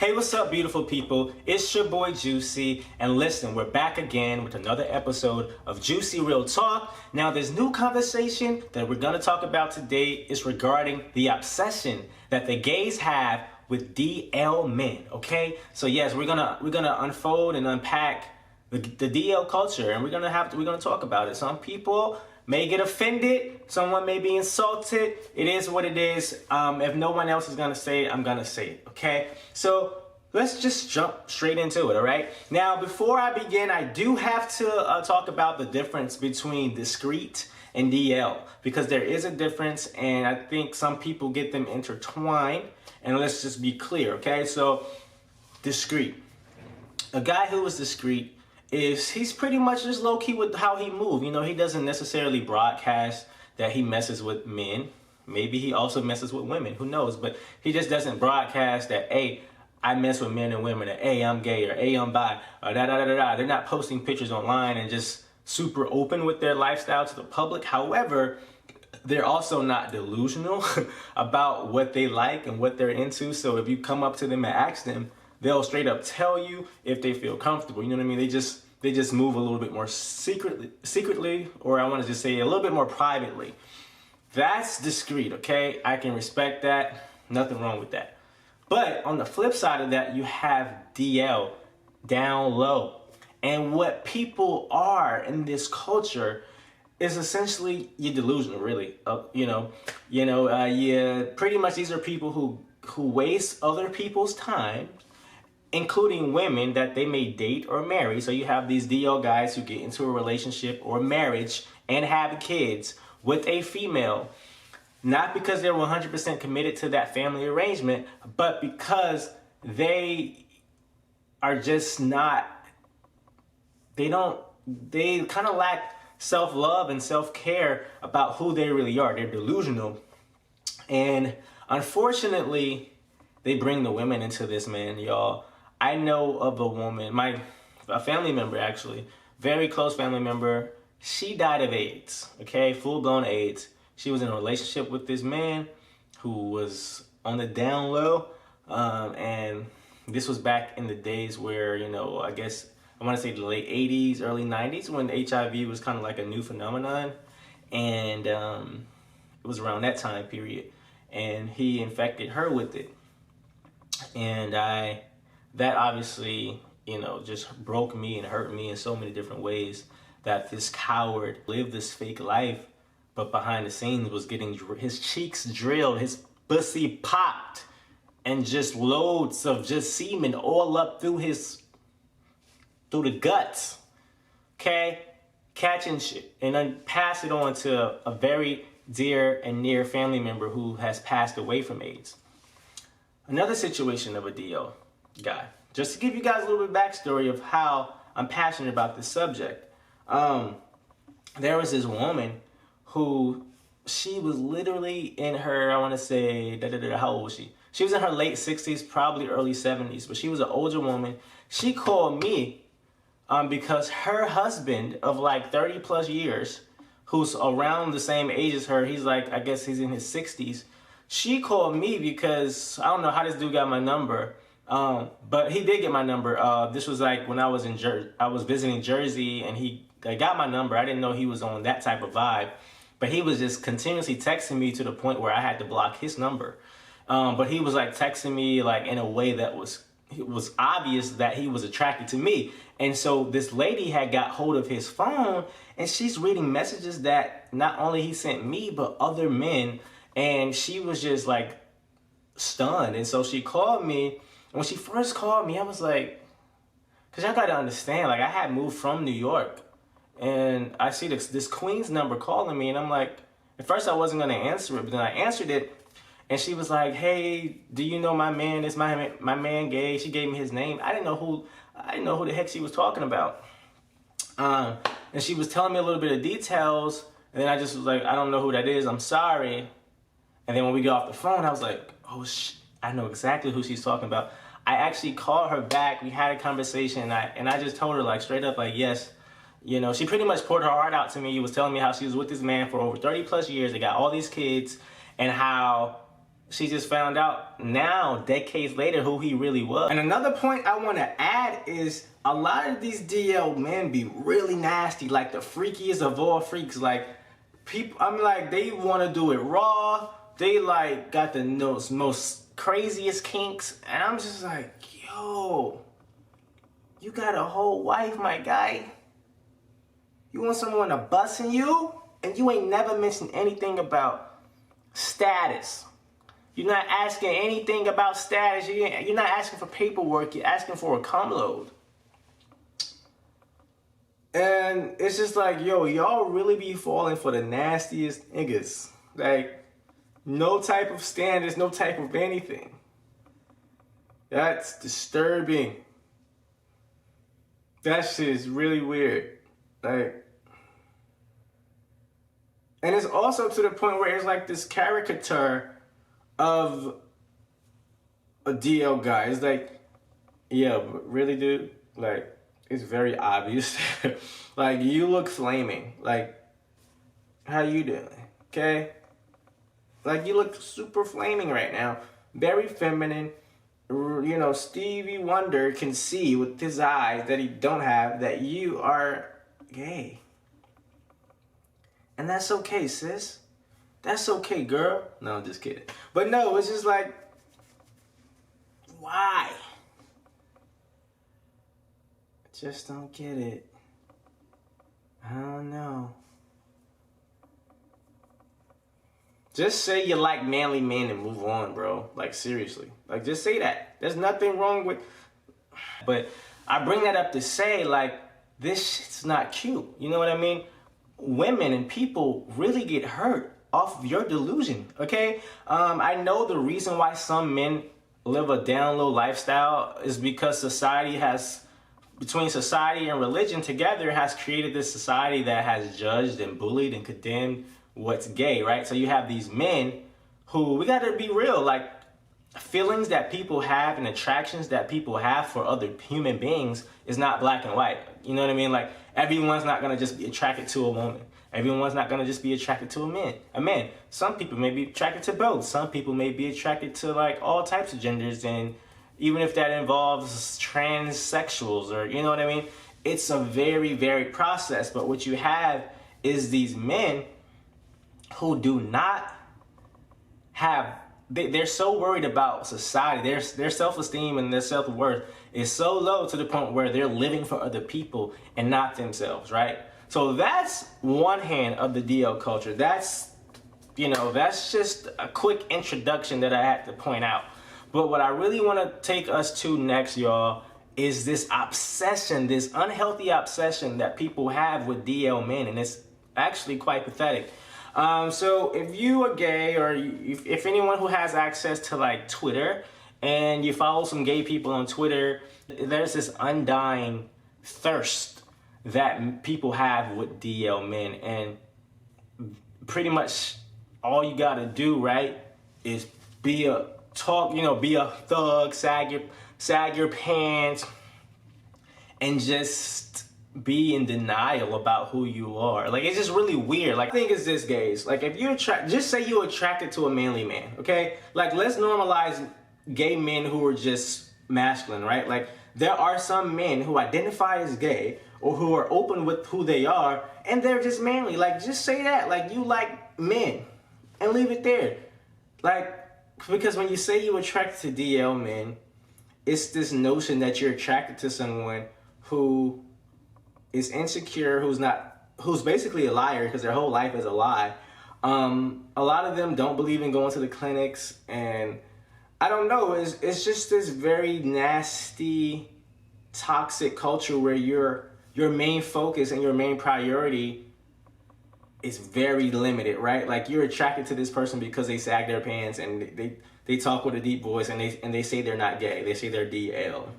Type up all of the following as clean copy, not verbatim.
Hey, what's up, beautiful people? It's your boy Juicy, and listen, we're back again with another episode of Juicy Real Talk. Now, this new conversation that we're gonna talk about today is regarding the obsession that the gays have with DL men. Okay, so yes, we're gonna unfold and unpack the DL culture, and we're gonna talk about it. Some people may get offended, someone may be insulted. It is what it is. If no one else is gonna say it, I'm gonna say it, okay? So let's just jump straight into it, all right? Now, before I begin, I do have to talk about the difference between discreet and DL, because there is a difference, and I think some people get them intertwined, and let's just be clear, okay? So, discreet. A guy who is discreet he's pretty much just low-key with how he moves. You know, he doesn't necessarily broadcast that he messes with men. Maybe he also messes with women, who knows? But he just doesn't broadcast that, hey, I mess with men and women, or hey, I'm gay, or hey, I'm bi, or da-da-da-da-da. They're not posting pictures online and just super open with their lifestyle to the public. However, they're also not delusional about what they like and what they're into. So if you come up to them and ask them, they'll straight up tell you if they feel comfortable. You know what I mean? They just move a little bit more secretly, or I want to just say a little bit more privately. That's discreet, okay? I can respect that. Nothing wrong with that. But on the flip side of that, you have DL, down low. And what people are in this culture is essentially you're delusional, really. Pretty much these are people who waste other people's time, including women that they may date or marry. So you have these DL guys who get into a relationship or marriage and have kids with a female, not because they're 100% committed to that family arrangement, but because they are just not, they kind of lack self-love and self-care about who they really are. They're delusional. And unfortunately, they bring the women into this, man, y'all. I know of a woman, a family member actually, very close family member. She died of AIDS, okay, full-blown AIDS. She was in a relationship with this man who was on the down low, and this was back in the days where, I guess, I want to say the late 80s, early 90s, when HIV was kind of like a new phenomenon, and it was around that time period, and he infected her with it, and that obviously, just broke me and hurt me in so many different ways, that this coward lived this fake life, but behind the scenes was getting his cheeks drilled, his pussy popped, and just loads of just semen all up through the guts, okay? Catching shit, and then pass it on to a very dear and near family member who has passed away from AIDS. Another situation of a DL guy, just to give you guys a little bit of backstory of how I'm passionate about this subject. There was this woman who, she was literally in her, I want to say, how old was she? She was in her late 60s, probably early 70s, but she was an older woman. She called me because her husband of like 30 plus years, who's around the same age as her, he's like, I guess he's in his 60s. She called me because, I don't know how this dude got my number, but he did get my number. This was like when I was visiting Jersey, and he got my number. I didn't know he was on that type of vibe, but he was just continuously texting me to the point where I had to block his number. But he was like texting me like in a way that it was obvious that he was attracted to me. And so this lady had got hold of his phone, and she's reading messages that not only he sent me, but other men. And she was just like stunned. And so she called me. When she first called me, I was like, because y'all got to understand, like, I had moved from New York, and I see this Queens number calling me, and I'm like, at first I wasn't going to answer it, but then I answered it, and she was like, hey, do you know my man? Is my man gay? She gave me his name. I didn't know who the heck she was talking about. And she was telling me a little bit of details, and then I just was like, I don't know who that is. I'm sorry. And then when we got off the phone, I was like, oh, I know exactly who she's talking about. I actually called her back. We had a conversation, and I just told her, like, straight up, like, yes. She pretty much poured her heart out to me. She was telling me how she was with this man for over 30 plus years. They got all these kids, and how She just found out now, decades later, who he really was. And another point I want to add is a lot of these DL men be really nasty, like the freakiest of all freaks. Like, people, I'm like, they want to do it raw. They like got the most craziest kinks. And I'm just like, yo, you got a whole wife, my guy. You want someone to busting you? And you ain't never mentioned anything about status. You're not asking anything about status. You're not asking for paperwork. You're asking for a cum load. And it's just like, yo, y'all really be falling for the nastiest niggas. Like, no type of standards, no type of anything. That's disturbing. That shit is really weird. Like, and it's also to the point where it's like this caricature of a DL guy. It's like, yeah, but really, dude? Like, it's very obvious. Like, you look flaming. Like, how you doing? Okay? Like, you look super flaming right now. Very feminine. You know, Stevie Wonder can see with his eyes that he don't have that you are gay. And that's okay, sis. That's okay, girl. No, I'm just kidding. But no, it's just like, why? I just don't get it. I don't know. Just say you like manly men and move on, bro. Like, seriously. Like, just say that. There's nothing wrong with... But I bring that up to say, like, this shit's not cute. You know what I mean? Women and people really get hurt off your delusion, okay? I know the reason why some men live a down low lifestyle is because society has, between society and religion together, has created this society that has judged and bullied and condemned what's gay, right? So you have these men who, we gotta be real, like, feelings that people have and attractions that people have for other human beings is not black and white. You know what I mean? Like, everyone's not gonna just be attracted to a woman. Everyone's not gonna just be attracted to a man. Some people may be attracted to both. Some people may be attracted to like all types of genders, and even if that involves transsexuals, or you know what I mean? It's a very varied process. But what you have is these men who do not have, they're so worried about society. Their self-esteem and their self-worth is so low to the point where they're living for other people and not themselves, right? So that's one hand of the DL culture. That's, you know, that's just a quick introduction that I had to point out. But what I really want to take us to next, y'all, is this obsession, this unhealthy obsession that people have with DL men, and it's actually quite pathetic. So if you are gay, or if anyone who has access to like Twitter and you follow some gay people on Twitter, there's this undying thirst that people have with DL men, and pretty much all you gotta do, right, is be a thug, sag your pants, and just be in denial about who you are. Like, it's just really weird. Like, I think it's this, guys. Like, if you're just say you're attracted to a manly man, okay? Like, let's normalize gay men who are just masculine, right? Like, there are some men who identify as gay or who are open with who they are, and they're just manly. Like, just say that. Like, you like men, and leave it there. Like, because when you say you're attracted to DL men, it's this notion that you're attracted to someone who is insecure, who's basically a liar because their whole life is a lie. A lot of them don't believe in going to the clinics, and I don't know, it's just this very nasty, toxic culture where your main focus and your main priority is very limited, right? Like, you're attracted to this person because they sag their pants and they talk with a deep voice, and they say they're not gay. They say they're DL.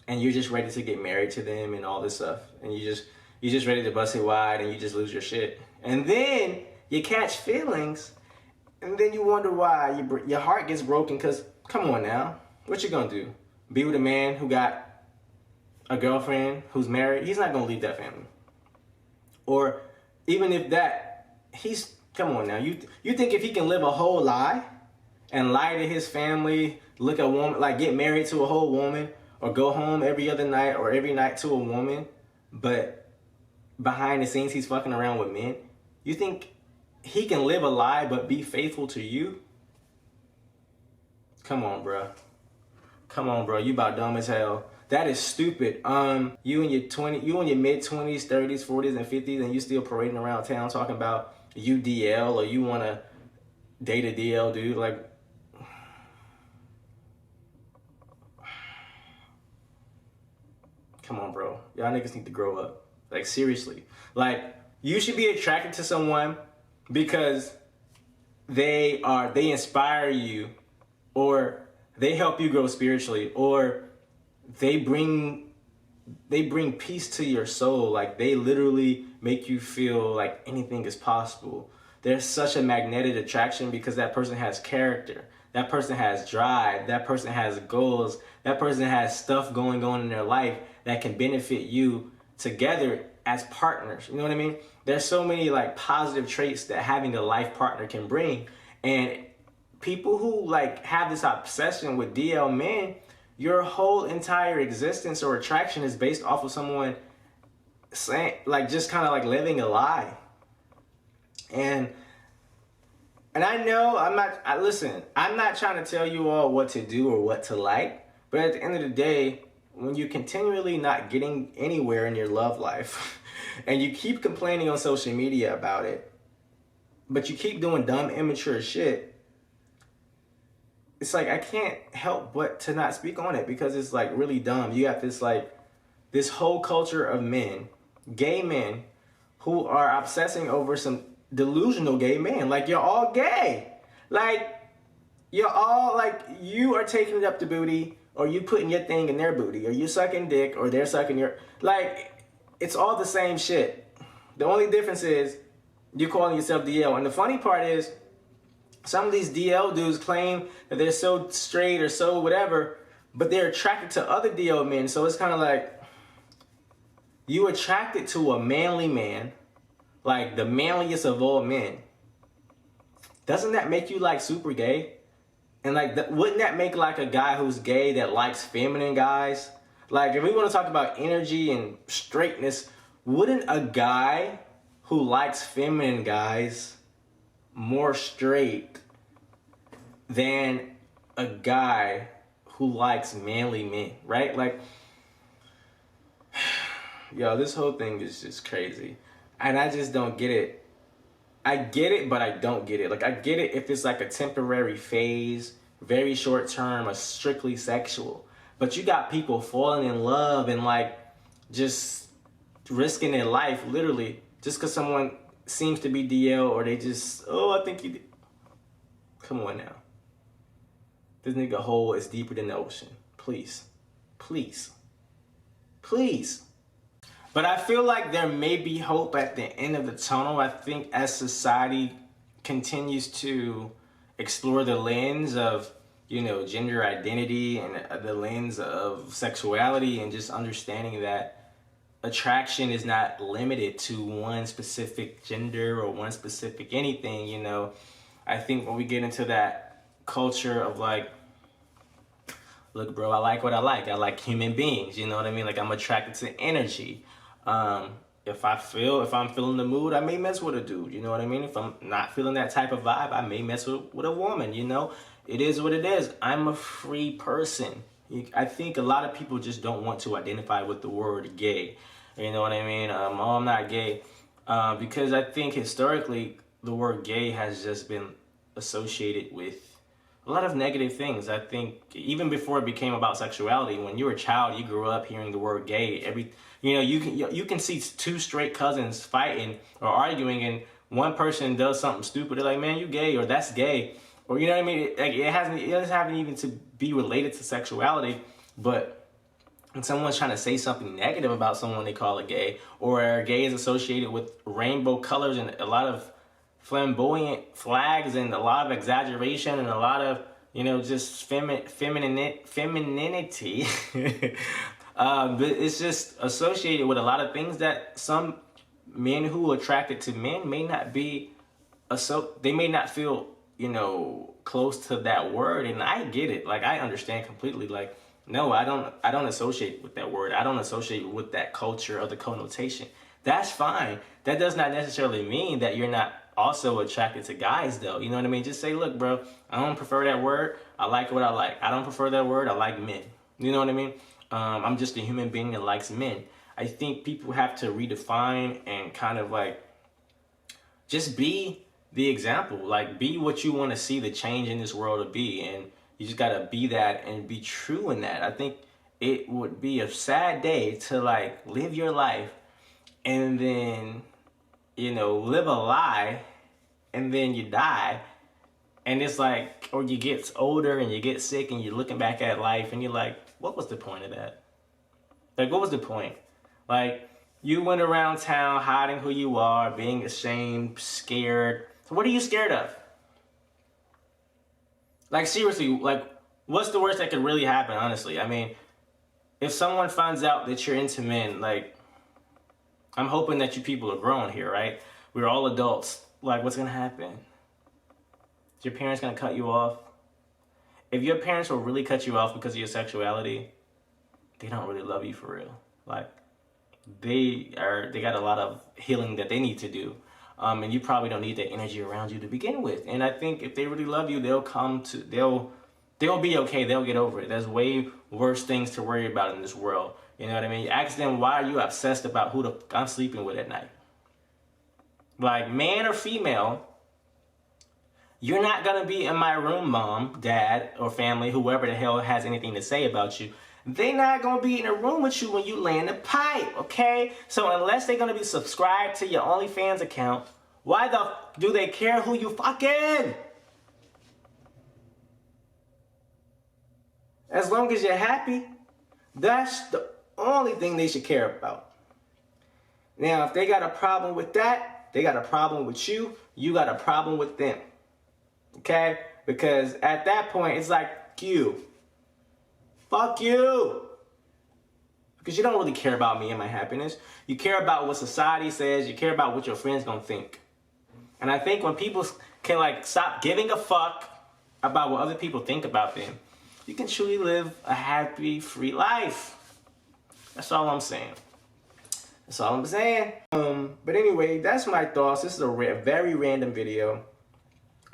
And you're just ready to get married to them and all this stuff. And you're just ready to bust it wide, and you just lose your shit. And then you catch feelings, and then you wonder why your heart gets broken, because, come on now, what you gonna do? Be with a man who got a girlfriend who's married? He's not gonna leave that family. Or even if that, come on now, you think if he can live a whole lie and lie to his family, look at a woman, like get married to a whole woman, or go home every other night or every night to a woman, but behind the scenes he's fucking around with men? You think he can live a lie but be faithful to you? Come on, bro. Come on, bro. You about dumb as hell. That is stupid. You in your mid 20s, 30s, 40s, and 50s, and you still parading around town talking about you DL or you want to date a DL dude. Like, come on, bro. Y'all niggas need to grow up. Like, seriously. Like, you should be attracted to someone because they inspire you, or they help you grow spiritually, or they bring peace to your soul. Like, they literally make you feel like anything is possible. There's such a magnetic attraction because that person has character. That person has drive. That person has goals. That person has stuff going on in their life that can benefit you together as partners. You know what I mean? There's so many like positive traits that having a life partner can bring. And people who like have this obsession with DL men, your whole entire existence or attraction is based off of someone saying, like, just kind of like living a lie. And I know I'm not trying to tell you all what to do or what to like, but at the end of the day, when you're continually not getting anywhere in your love life and you keep complaining on social media about it, but you keep doing dumb, immature shit, it's like I can't help but to not speak on it because it's like really dumb. You have this whole culture of men, gay men, who are obsessing over some delusional gay men. Like, you're all gay. Like, you're all like, you are taking up the booty, or you putting your thing in their booty, or you sucking dick, or they're sucking your, like, it's all the same shit. The only difference is you're calling yourself DL. And the funny part is, some of these DL dudes claim that they're so straight or so whatever, but they're attracted to other DL men. So it's kind of like, you attracted to a manly man, like the manliest of all men. Doesn't that make you like super gay? And like, wouldn't that make like a guy who's gay that likes feminine guys? Like, if we want to talk about energy and straightness, wouldn't a guy who likes feminine guys more straight than a guy who likes manly men, right? Like, yo, this whole thing is just crazy. And I just don't get it. I get it, but I don't get it. Like, I get it if it's like a temporary phase, very short term, or strictly sexual. But you got people falling in love and like just risking their life, literally, just because someone seems to be DL, or they just, oh, I think you did. Come on now. This nigga hole is deeper than the ocean. Please. Please. Please. But I feel like there may be hope at the end of the tunnel. I think as society continues to explore the lens of, you know, gender identity and the lens of sexuality, and just understanding that attraction is not limited to one specific gender or one specific anything, you know. I think when we get into that culture of like, look, bro, I like what I like. I like human beings, you know what I mean? Like, I'm attracted to energy. If I'm feeling the mood, I may mess with a dude, you know what I mean? If I'm not feeling that type of vibe, I may mess with a woman, you know? It is what it is. I'm a free person. I think a lot of people just don't want to identify with the word gay. You know what I mean? Oh, I'm not gay. Because I think historically, the word gay has just been associated with a lot of negative things. I think even before it became about sexuality, when you were a child, you grew up hearing the word gay. You can see two straight cousins fighting or arguing, and one person does something stupid. They're like, man, you gay, or that's gay. Or, you know what I mean? It doesn't have even to be related to sexuality, but when someone's trying to say something negative about someone, they call it gay. Or gay is associated with rainbow colors and a lot of flamboyant flags and a lot of exaggeration and a lot of, you know, just femininity. But it's just associated with a lot of things that some men who are attracted to men may not be, they may not feel you know, close to that word, and I get it. Like, I understand completely. Like, no, I don't associate with that word. I don't associate with that culture or the connotation. That's fine. That does not necessarily mean that you're not also attracted to guys, though. You know what I mean? Just say, look, bro, I don't prefer that word. I like what I like. I don't prefer that word. I like men. You know what I mean? I'm just a human being that likes men. I think people have to redefine and kind of like just be the example. Like, be what you want to see the change in this world to be. And you just got to be that and be true in that. I think it would be a sad day to like live your life and then, you know, live a lie and then you die. And it's like, or you get older and you get sick and you're looking back at life and you're like, what was the point of that? Like, what was the point? Like, you went around town hiding who you are, being ashamed, scared. So what are you scared of? Like, seriously, like, what's the worst that could really happen, honestly? I mean, if someone finds out that you're into men, like, I'm hoping that you people are grown here, right? We're all adults. Like, what's gonna happen? Is your parents gonna cut you off? If your parents will really cut you off because of your sexuality, they don't really love you for real. Like, they got a lot of healing that they need to do. And you probably don't need that energy around you to begin with. And I think if they really love you, they'll be okay. They'll get over it. There's way worse things to worry about in this world. You know what I mean? You ask them, why are you obsessed about who I'm sleeping with at night? Like, man or female, you're not going to be in my room, mom, dad, or family, whoever the hell has anything to say about you. They're not going to be in a room with you when you land the pipe, okay? So unless they're going to be subscribed to your OnlyFans account, why the do they care who you fucking? As long as you're happy, that's the only thing they should care about. Now, if they got a problem with that, they got a problem with you, you got a problem with them. Okay? Because at that point, it's like, you. Fuck you. Because you don't really care about me and my happiness. You care about what society says. You care about what your friends gonna think. And I think when people can like stop giving a fuck about what other people think about them, you can truly live a happy, free life. That's all I'm saying. That's all I'm saying. But anyway, that's my thoughts. This is a very random video.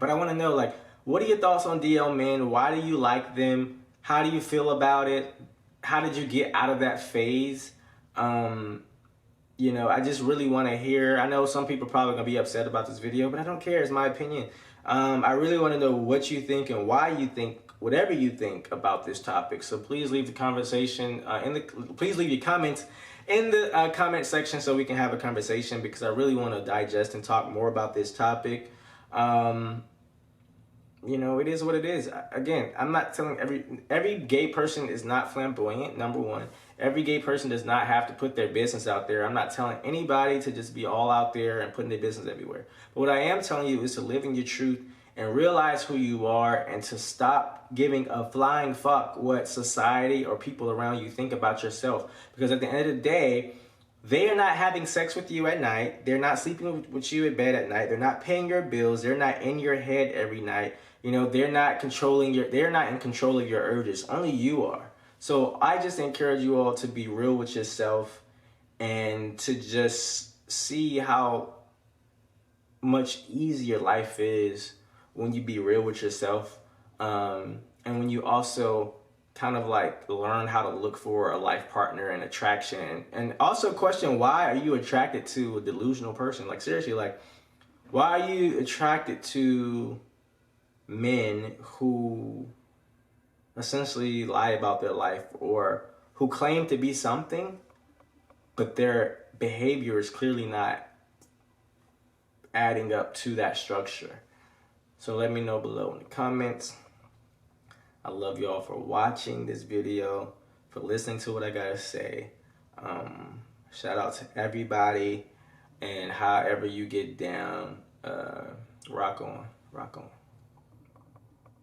But I want to know, like, what are your thoughts on DL men? Why do you like them? How do you feel about it? How did you get out of that phase? You know, I just really want to hear. I know some people are probably going to be upset about this video, but I don't care. It's my opinion. I really want to know what you think and why you think, whatever you think about this topic. So please leave the conversation please leave your comments in the comment section so we can have a conversation, because I really want to digest and talk more about this topic. You know, it is what it is. Again, I'm not telling every gay person is not flamboyant, number one. Every gay person does not have to put their business out there. I'm not telling anybody to just be all out there and putting their business everywhere. But what I am telling you is to live in your truth and realize who you are, and to stop giving a flying fuck what society or people around you think about yourself. Because at the end of the day, they are not having sex with you at night. They're not sleeping with you in bed at night. They're not paying your bills. They're not in your head every night. You know, they're not in control of your urges. Only you are. So I just encourage you all to be real with yourself and to just see how much easier life is when you be real with yourself. And when you also kind of like learn how to look for a life partner and attraction, and also question, why are you attracted to a delusional person? Like, seriously, like, why are you attracted to men who essentially lie about their life, or who claim to be something, but their behavior is clearly not adding up to that structure? So let me know below in the comments. I love you all for watching this video, for listening to what I gotta say. Shout out to everybody, and however you get down, rock on, rock on.